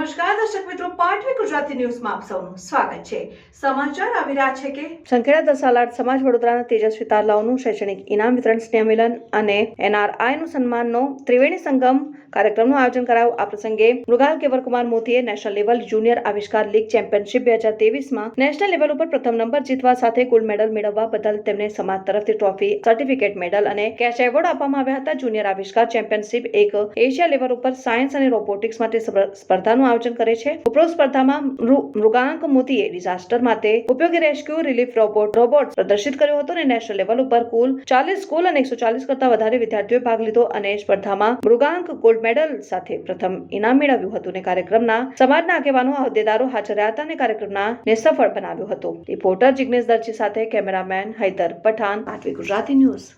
નમસ્કાર દર્શક મિત્રો, પાટવી ગુજરાતી ન્યૂઝમાં આપ સૌનું સ્વાગત છે। સમાચાર આવી રહ્યા છે કે સંખેડા દસાલાડ સમાજ વડોદરાના તેજસ્વી તારલાઓનું શૈક્ષણિક ઇનામ વિતરણ સ્નેહ મિલન અને NRIનું સન્માનનો ત્રિવેણી સંગમ કાર્યક્રમનું આયોજન કરાયું। આ પ્રસંગે મૃગાલ કેવરકુમાર મોતીએ નેશનલ લેવલ જુનિયર આવિષ્કાર લીગ ચેમ્પિયનશિપ 2023માં નેશનલ લેવલ ઉપર પ્રથમ નંબર જીતવા સાથે ગોલ્ડ મેડલ મેળવવા બદલ તેમને સમાજ તરફથી ટ્રોફી, સર્ટિફિકેટ, મેડલ અને કેશ એવોર્ડ આપવામાં આવ્યા હતા। જુનિયર આવિષ્કાર ચેમ્પિયનશિપ એક એશિયા લેવલ ઉપર સાયન્સ અને રોબોટિક્સ માટે સ્પર્ધાનું આયોજન કરે છે। ઉપરોક્ત સ્પર્ધામાં મૃગાંક મોતીએ ડિઝાસ્ટર માટે ઉપયોગી રેસ્ક્યુ રિલીફ રોબોટ પ્રદર્શિત કર્યો હતો અને નેશનલ લેવલ ઉપર કુલ 40 સ્કૂલ અને 140 કરતા વધારે વિદ્યાર્થીઓએ ભાગ લીધો અને સ્પર્ધામાં મૃગાંક ગોલ્ડ મેડલ સાથે પ્રથમ ઇનામ મેળવ્યું હતું અને કાર્યક્રમના સમાજના આગેવાનો હોદ્દેદારો હાજર રહ્યા હતા અને કાર્યક્રમને સફળ બનાવ્યો હતો। રિપોર્ટર જિગ્નેશ દરજી સાથે કેમેરામેન હૈદર પઠાણ, પાટવી ગુજરાતી ન્યૂઝ।